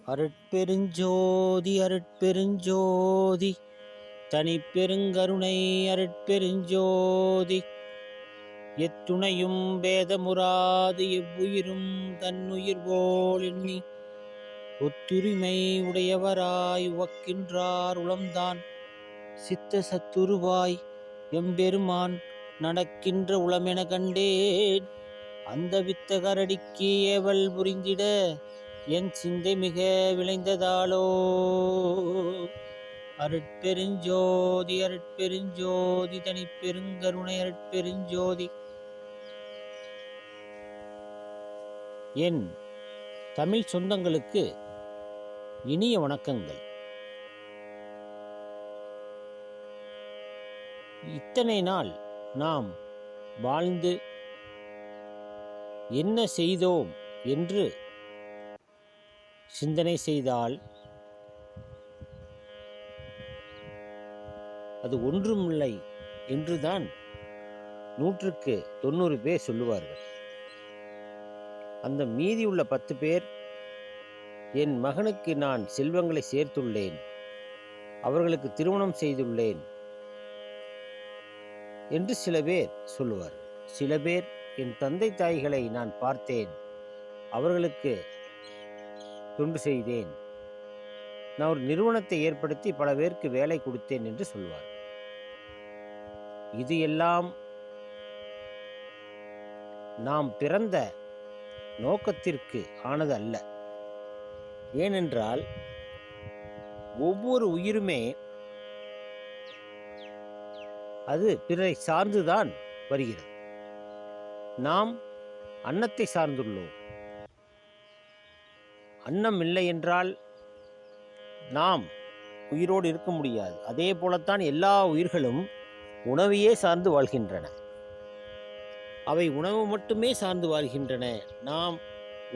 அருட்பெருஞ்சோதி அருட்பெருஞ்சோதி தனிப்பெருங்கருணை அருட்பெருஞ்சோதி எத்துணையும் பேதமுறாது எவ்வுயிரும் தன்னுயிர் போல் எண்ணி ஒத்துரிமை உடையவராய் உவக்கின்றார் உளம்தான் சித்த சத்துருவாய் எம்பெருமான் நடக்கின்ற உளமென கண்டேன். அந்த வித்தகரடிக்கு ஏவல் புரிந்திட என் சிந்தை மிக விளைந்ததாலோ. அருட்பெருஞ்சோதி அருட்பெருஞ்சோதி தனிப்பெருங்கருணை அருட்பெருஞ்சோதி. என் தமிழ் சொந்தங்களுக்கு இனிய வணக்கங்கள். இத்தனை நாள் நாம் வாழ்ந்து என்ன செய்தோம் என்று சிந்தனை செய்தால் அது ஒன்றுமில்லை என்றுதான் 100க்கு 90 பேர் சொல்லுவார்கள். அந்த மீதியுள்ள 10 பேர், என் மகனுக்கு நான் செல்வங்களை சேர்த்துள்ளேன், அவர்களுக்கு திருமணம் செய்துள்ளேன் என்று சில பேர் சொல்லுவார். சில பேர், என் தந்தை தாய்களை நான் பார்த்தேன், அவர்களுக்கு தொண்டு செய்தேன், நான் ஒரு நிறுவனத்தை ஏற்படுத்தி பல பேருக்கு வேலை கொடுத்தேன் என்று சொல்வார். இது எல்லாம் நாம் பிறந்த நோக்கத்திற்கு ஆனது அல்ல. ஏனென்றால் ஒவ்வொரு உயிருமே அது பிறரை சார்ந்துதான் வருகிறது. நாம் அன்னத்தை சார்ந்துள்ளோம். அன்னம் இல்லை என்றால் நாம் உயிரோடு இருக்க முடியாது. அதே போலத்தான் எல்லா உயிர்களும் உணவையே சார்ந்து வாழ்கின்றன. அவை உணவு மட்டுமே சார்ந்து வாழ்கின்றன. நாம்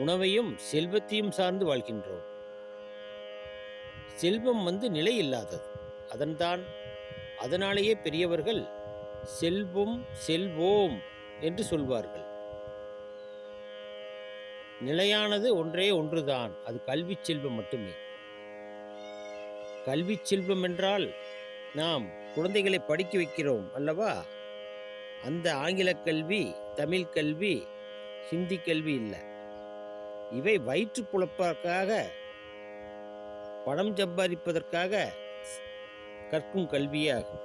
உணவையும் செல்வத்தையும் சார்ந்து வாழ்கின்றோம். செல்வம் நிலை இல்லாதது. அதனாலேயே பெரியவர்கள் செல்வம் செல்வோம் என்று சொல்வார்கள். நிலையானது ஒன்றே ஒன்றுதான், அது கல்வி செல்வம் மட்டுமே. கல்வி செல்வம் என்றால் நாம் குழந்தைகளை படிக்க வைக்கிறோம் அல்லவா? அந்த ஆங்கில கல்வி, தமிழ் கல்வி, ஹிந்தி கல்வி இல்லை. இவை வயிற்று புலப்பதற்காக, பணம் சம்பாதிப்பதற்காக கற்கும் கல்வியே ஆகும்.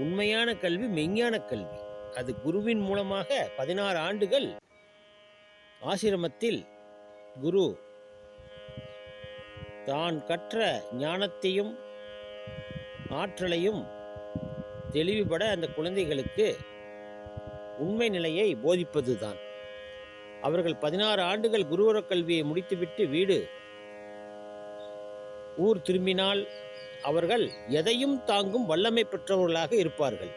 உண்மையான கல்வி மெய்ஞான கல்வி. அது குருவின் மூலமாக 16 ஆண்டுகள் ஆசிரமத்தில் குரு தான் கற்ற ஞானத்தையும் ஆற்றலையும் தெளிவுபட அந்த குழந்தைகளுக்கு உண்மை நிலையை போதிப்பதுதான். அவர்கள் 16 ஆண்டுகள் குருவர கல்வியை முடித்துவிட்டு ஊர் திரும்பினால் அவர்கள் எதையும் தாங்கும் வல்லமை பெற்றவர்களாக இருப்பார்கள்.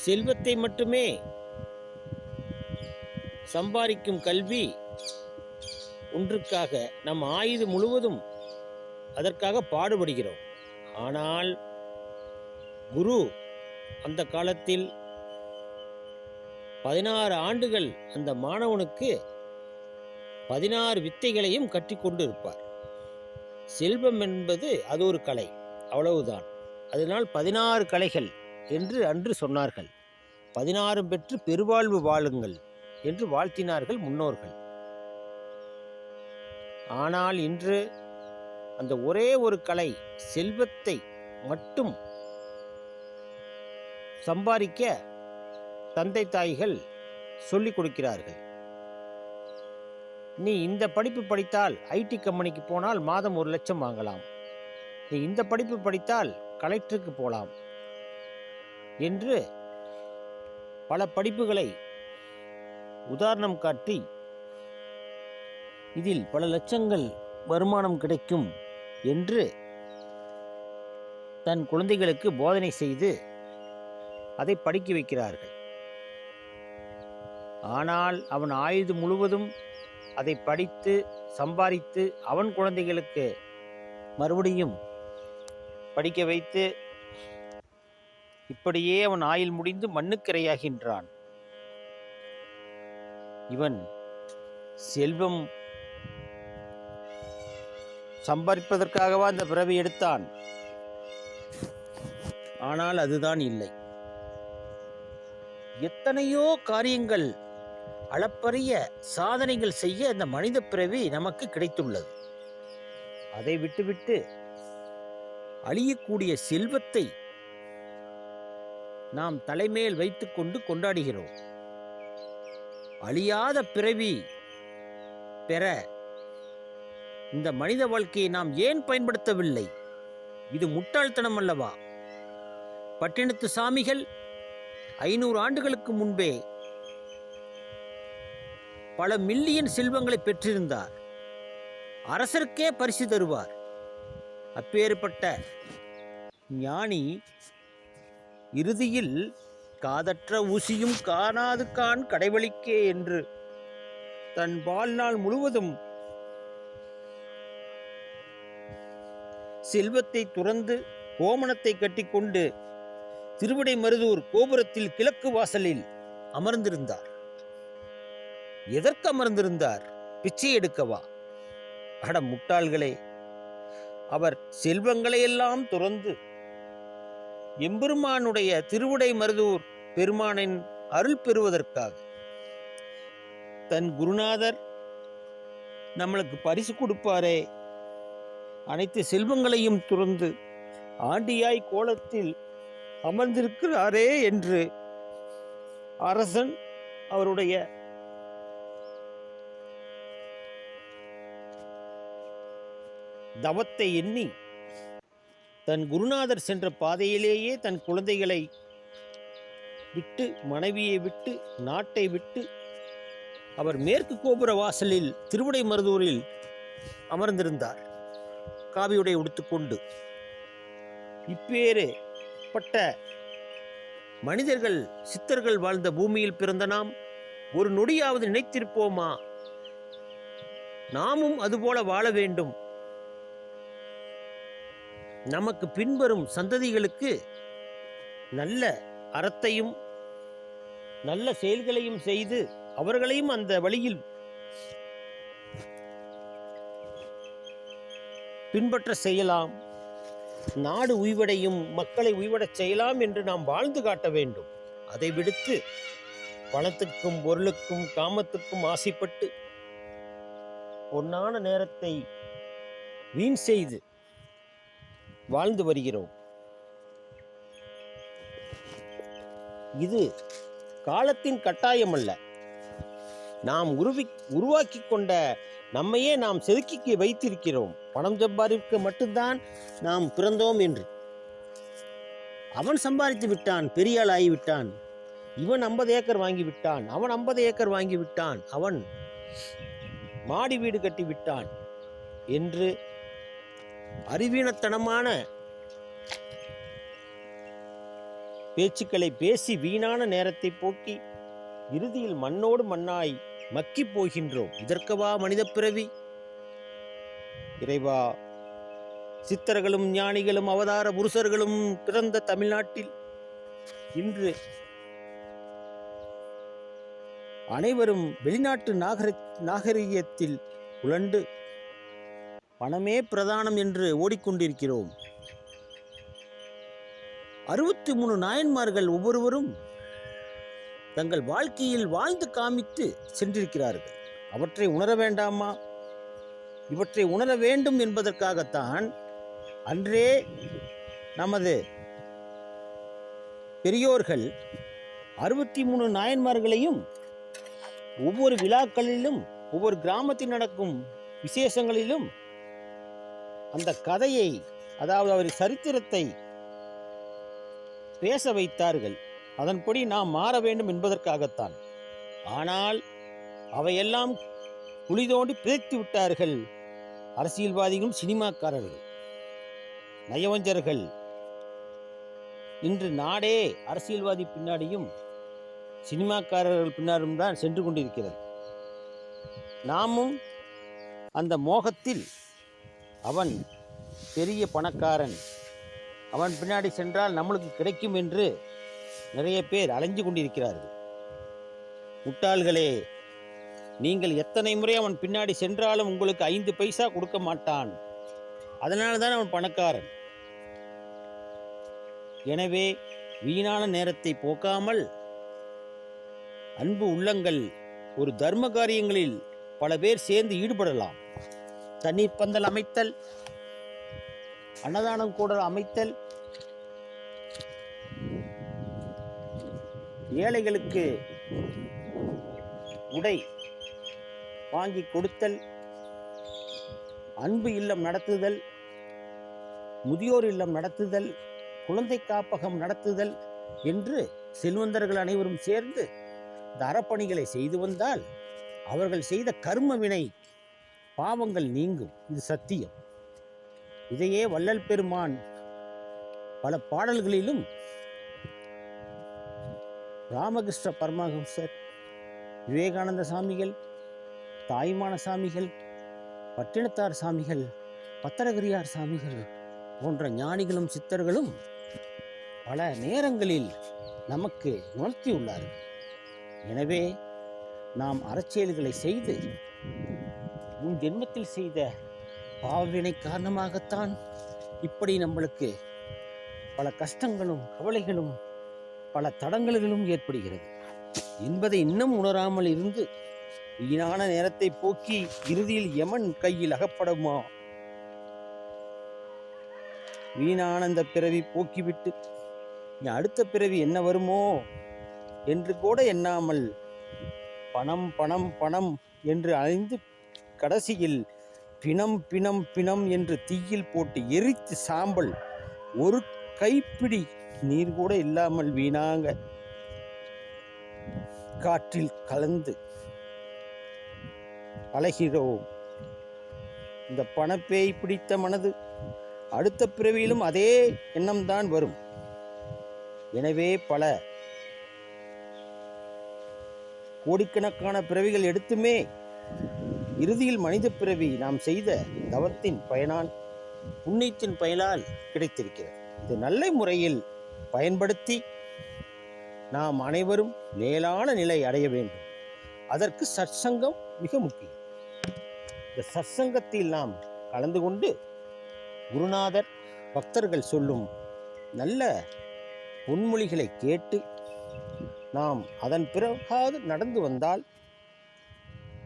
செல்வத்தை மட்டுமே சம்பாதிக்கும் கல்வி ஒன்றுக்காக நம் ஆயுது முழுவதும் அதற்காக பாடுபடுகிறோம். ஆனால் குரு அந்த காலத்தில் 16 ஆண்டுகள் அந்த மாணவனுக்கு 16 வித்தைகளையும் கற்றுக்கொண்டு இருப்பார். செல்வம் என்பது அது ஒரு கலை, அவ்வளவுதான். அதனால் 16 கலைகள் என்று அன்று சொன்னார்கள். 16 பெற்று பெருவாழ்வு வாழுங்கள் என்று வாழ்த்தினார்கள் முன்னோர்கள். ஆனால் இன்று அந்த ஒரே ஒரு கலை, செல்வத்தை மட்டும் சம்பாதிக்க தந்தை தாய்கள் சொல்லிக் கொடுக்கிறார்கள். நீ இந்த படிப்பு படித்தால் ஐடி கம்பெனிக்கு போனால் மாதம் 1 லட்சம் வாங்கலாம், நீ இந்த படிப்பு படித்தால் கலெக்டருக்கு போகலாம் என்று பல படிப்புகளை உதாரணம் காட்டி இதில் பல லட்சங்கள் வருமானம் கிடைக்கும் என்று தன் குழந்தைகளுக்கு போதனை செய்து அதை படிக்க வைக்கிறார்கள். ஆனால் அவன் ஆயுது முழுவதும் அதை படித்து சம்பாதித்து அவன் குழந்தைகளுக்கு மறுபடியும் படிக்க வைத்து இப்படியே அவன் ஆயுள் முடிந்து மண்ணுக்கிரையாகின்றான். இவன் செல்வம் சம்பாதிப்பதற்காகவா அந்த பிறவி எடுத்தான்? ஆனால் அதுதான் இல்லை. எத்தனையோ காரியங்கள், அளப்பரிய சாதனைகள் செய்ய இந்த மனித பிறவி நமக்கு கிடைத்துள்ளது. அதை விட்டுவிட்டு அழியக்கூடிய செல்வத்தை நாம் தலைமேல் வைத்துக்கொண்டு கொண்டாடுகிறோம். அழியாத பிறவி பெற இந்த மனித வாழ்க்கையை நாம் ஏன் பயன்படுத்தவில்லை? இது முட்டாள்தனம் அல்லவா? பட்டினத்து சாமிகள் 500 ஆண்டுகளுக்கு முன்பே பல மில்லியன் செல்வங்களை பெற்றிருந்தார். அரசருக்கே பரிசு தருவார். அப்பேற்பட்ட ஞானி இறுதியில் காதற்ற ஊசியும் காணாது கான் கடைவழிக்கே என்று தன் வாழ்நாள் முழுவதும் செல்வத்தை துறந்து கோமணத்தை கட்டிக்கொண்டு திருவிடை மருதூர் கோபுரத்தில் கிழக்கு வாசலில் அமர்ந்திருந்தார். எதற்கு அமர்ந்திருந்தார்? பிச்சை எடுக்கவா? அட முட்டாள்களே! அவர் செல்வங்களையெல்லாம் துறந்து எம்பெருமானுடைய திருவிடை மருதூர் பெருமானின் அருள் பெறுவதற்காக. தன் குருநாதர் நம்மளுக்கு பரிசு கொடுப்பாரே, அனைத்து செல்வங்களையும் துறந்து ஆண்டியாய் கோலத்தில் அமர்ந்திருக்கிறாரே என்று அரசன் அவருடைய தவத்தை எண்ணி தன் குருநாதர் சென்ற பாதையிலேயே தன் குழந்தைகளை விட்டு, மனைவியை விட்டு, நாட்டை விட்டு அவர் மேற்கு கோபுர வாசலில் திருவிடை மருதூரில் அமர்ந்திருந்தார், காவியுடை உடுத்துக்கொண்டு. இப்பேற்பட்ட மனிதர்கள், சித்தர்கள் வாழ்ந்த பூமியில் பிறந்த நாம் ஒரு நொடியாவது நினைத்திருப்போமா நாமும் அதுபோல வாழ வேண்டும்? நமக்கு பின்வரும் சந்ததிகளுக்கு நல்ல அறத்தையும் நல்ல செயல்களையும் செய்து அவர்களையும் அந்த வழியில் பின்பற்ற செய்யலாம். நாடு உய்வடையும், மக்களை உய்வடச் செய்யலாம் என்று நாம் வாழ்ந்து காட்ட வேண்டும். அதை விடுத்து பணத்துக்கும் பொருளுக்கும் காமத்துக்கும் ஆசைப்பட்டு பொன்னான நேரத்தை வீண் செய்து வாழ்ந்து வருகிறோம். இது காலத்தின் கட்டாயம் அல்ல. நாம் உருவாக்கி கொண்ட நம்மையே நாம் செதுக்கி வைத்திருக்கிறோம். பணம் சம்பாதிக்க மட்டும்தான் நாம் பிறந்தோம் என்று. அவன் சம்பாதித்து விட்டான், பெரியாள் ஆகிவிட்டான், இவன் 50 ஏக்கர் வாங்கிவிட்டான், அவன் 50 ஏக்கர் வாங்கிவிட்டான், அவன் மாடி வீடு கட்டிவிட்டான் என்று அறிவீனத்தனமான பேச்சுக்களை பேசி வீணான நேரத்தை போக்கி இறுதியில் மண்ணோடு மண்ணாய் மக்கி போகின்றோம். இதற்கவா மனித பிறவி? இறைவா, சித்தர்களும் ஞானிகளும் அவதார புருஷர்களும் பிறந்த தமிழ்நாட்டில் இன்று அனைவரும் வெளிநாட்டு நாகரிகத்தில் உழண்டு பணமே பிரதானம் என்று ஓடிக்கொண்டிருக்கிறோம். 63 நாயன்மார்கள் ஒவ்வொருவரும் தங்கள் வாழ்க்கையில் வாழ்ந்து காமித்து சென்றிருக்கிறார்கள். அவற்றை உணர வேண்டாமா? இவற்றை உணர வேண்டும் என்பதற்காகத்தான் அன்றே நமது பெரியோர்கள் 63 நாயன்மார்களையும் ஒவ்வொரு விழாக்களிலும், ஒவ்வொரு கிராமத்தில் நடக்கும் விசேஷங்களிலும் அந்த கதையை, அதாவது அவர் சரித்திரத்தை பேச வைத்தார்கள். அதன்படி நாம் மாற வேண்டும் என்பதற்காகத்தான். ஆனால் அவையெல்லாம் குழி தோண்டி பிதைத்து விட்டார்கள் அரசியல்வாதிகளும் சினிமாக்காரர்கள், நயவஞ்சர்கள். இன்று நாடே அரசியல்வாதி பின்னாடியும் சினிமாக்காரர்கள் பின்னாடும் தான் சென்று கொண்டிருக்கிறது. நாமும் அந்த மோகத்தில் அவன் பெரிய பணக்காரன், அவன் பின்னாடி சென்றால் நம்மளுக்கு கிடைக்கும் என்று நிறைய பேர் அலைஞ்சு கொண்டிருக்கிறார்கள். முட்டாள்களே, நீங்கள் எத்தனை முறை அவன் பின்னாடி சென்றாலும் உங்களுக்கு 5 பைசா கொடுக்க மாட்டான். அதனால தான் அவன் பணக்காரன். எனவே வீணான நேரத்தை போக்காமல் அன்பு உள்ளங்கள் ஒரு தர்ம காரியங்களில் பல பேர் சேர்ந்து ஈடுபடலாம். தண்ணீர் பந்தல் அமைத்தல், அன்னதானம் கூட அமைத்தல், ஏழைகளுக்கு உடை வாங்கி கொடுத்தல், அன்பு இல்லம் நடத்துதல், முதியோர் இல்லம் நடத்துதல், குழந்தை காப்பகம் நடத்துதல் என்று செல்வந்தர்கள் அனைவரும் சேர்ந்து இந்த அறப்பணிகளை செய்து வந்தால் அவர்கள் செய்த கர்ம வினை பாவங்கள் நீங்கும். இது சத்தியம். இதையே வள்ளல் பெருமான் பல பாடல்களிலும், ராமகிருஷ்ண பரமஹம்சர், விவேகானந்த சாமிகள், தாய்மான சாமிகள், பட்டினத்தார் சாமிகள், பத்திரகிரியார் சாமிகள் போன்ற ஞானிகளும் சித்தர்களும் பல நேரங்களில் நமக்கு உணர்த்தியுள்ளார்கள். எனவே நாம் அறச்செயல்களை செய்து முன் ஜென்மத்தில் செய்த பாவவினை காரணமாகத்தான் இப்படி நம்மளுக்கு பல கஷ்டங்களும் கவலைகளும் பல தடங்கல்களும் ஏற்படுகிறது என்பதை இன்னும் உணராமல் இருந்து வீணான நேரத்தை போக்கி இறுதியில் யமன் கையில் அகப்படுமா? வீணான அந்த பிறவி போக்கிவிட்டு அடுத்த பிறவி என்ன வருமோ என்று கூட எண்ணாமல் பணம் பணம் பணம் என்று அழிந்து கடைசியில் பிணம் பிணம் பிணம் என்று தீயில் போட்டு எரித்து சாம்பல் ஒரு கைப்பிடி நீர் கூட இல்லாமல் வீணாங்க காற்றில் கலந்து அலைகிறோம். இந்த பணப்பேய் பிடித்த மனது அடுத்த பிறவியிலும் அதே எண்ணம்தான் வரும். எனவே பல கோடிக்கணக்கான பிறவிகள் எடுத்துமே இறுதியில் மனித பிறவி நாம் செய்த தவத்தின் பயனால், புண்ணியத்தின் பயனால் கிடைத்திருக்கிறது. இது நல்ல முறையில் பயன்படுத்தி நாம் அனைவரும் மேலான நிலை அடைய வேண்டும். அதற்கு சற்சங்கம் மிக முக்கியம். இந்த சற்சங்கத்தில் நாம் கலந்து கொண்டு குருநாதர், பக்தர்கள் சொல்லும் நல்ல பொன்மொழிகளை கேட்டு நாம் அதன் பிறகாது நடந்து வந்தால்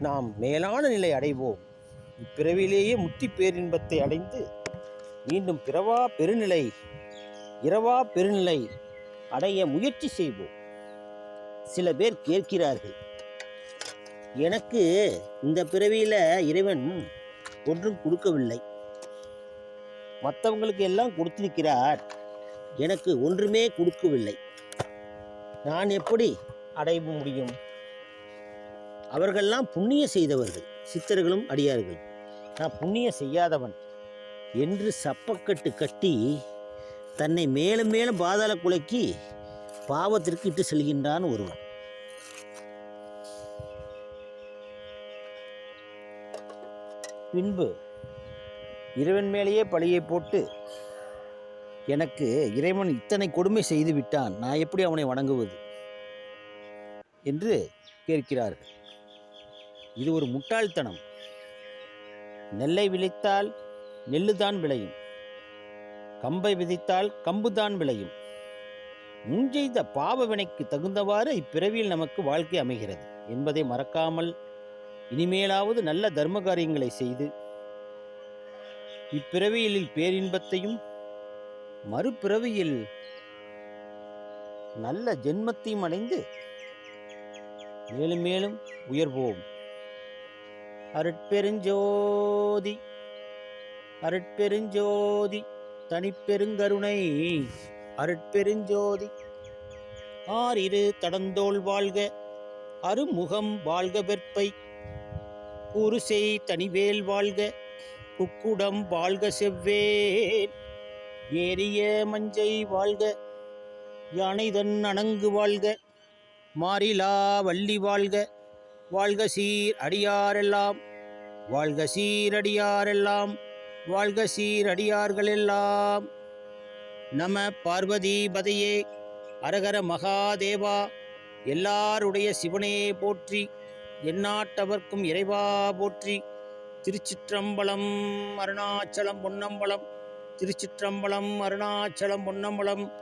நாம் மேலான நிலை அடைவோம். இப்பிறவிலேயே முத்தி பேரின்பத்தை அடைந்து மீண்டும் பிறவா பெருநிலை, இரவா பெருநிலை அடைய முயற்சி செய்வோம். சில பேர் கேட்கிறார்கள், எனக்கு இந்த பிறவியில இறைவன் ஒன்றும் கொடுக்கவில்லை, மற்றவங்களுக்கு எல்லாம் கொடுத்திருக்கிறார், எனக்கு ஒன்றுமே கொடுக்கவில்லை, நான் எப்படி அடைய முடியும்? அவர்களெல்லாம் புண்ணிய செய்தவர்கள், சித்தர்களும் அடியார்கள், நான் புண்ணிய செய்யாதவன் என்று சப்பக்கட்டு கட்டி தன்னை மேலும் மேலும் பாதாள குலைக்கு பாவத்திற்கு இட்டு செல்கின்றான் ஒருவன். பின்பு இறைவன் மேலேயே பழியை போட்டு, எனக்கு இறைவன் இத்தனை கொடுமை செய்து விட்டான், நான் எப்படி அவனை வணங்குவது என்று கேட்கிறார்கள். இது ஒரு முட்டாள்தனம். நெல்லை விளைத்தால் நெல்லுதான் விளையும், கம்பை விதைத்தால் கம்புதான் விளையும். முன் செய்த பாவ வினைக்கு தகுந்தவாறு இப்பிறவியில் நமக்கு வாழ்க்கை அமைகிறது என்பதை மறக்காமல் இனிமேலாவது நல்ல தர்ம காரியங்களை செய்து இப்பிறவியில் பேரின்பத்தையும் மறுபிறவியில் நல்ல ஜென்மத்தையும் அடைந்து மேலும் மேலும் உயர்வோம். அருட்பெருஞ்சோதி அருட்பெருஞ்சோதி தனிப்பெருங்கருணை அருட்பெருஞ்சோதி. ஆறிரு தடந்தோள் வாழ்க, அருமுகம் வாழ்க, வெற்பை கூறுசெய் தனிவேல் வாழ்க, குக்குடம் வாழ்க, செவ்வேல் ஏரிய மஞ்சை வாழ்க, யானைதன் அணங்கு வாழ்க, மாறிலா வள்ளி வாழ்க, வாழ்க சீர் அடியாரெல்லாம், வாழ்க சீரடியாரெல்லாம், வாழ்க சீரடியார்களெல்லாம். நம பார்வதி பதையே, அரகர மகாதேவா. எல்லாருடைய சிவனே போற்றி, எந்நாட்டவர்க்கும் இறைவா போற்றி. திருச்சிற்றம்பலம். அருணாச்சலம் பொன்னம்பலம். திருச்சிற்றம்பலம். அருணாச்சலம் பொன்னம்பலம்.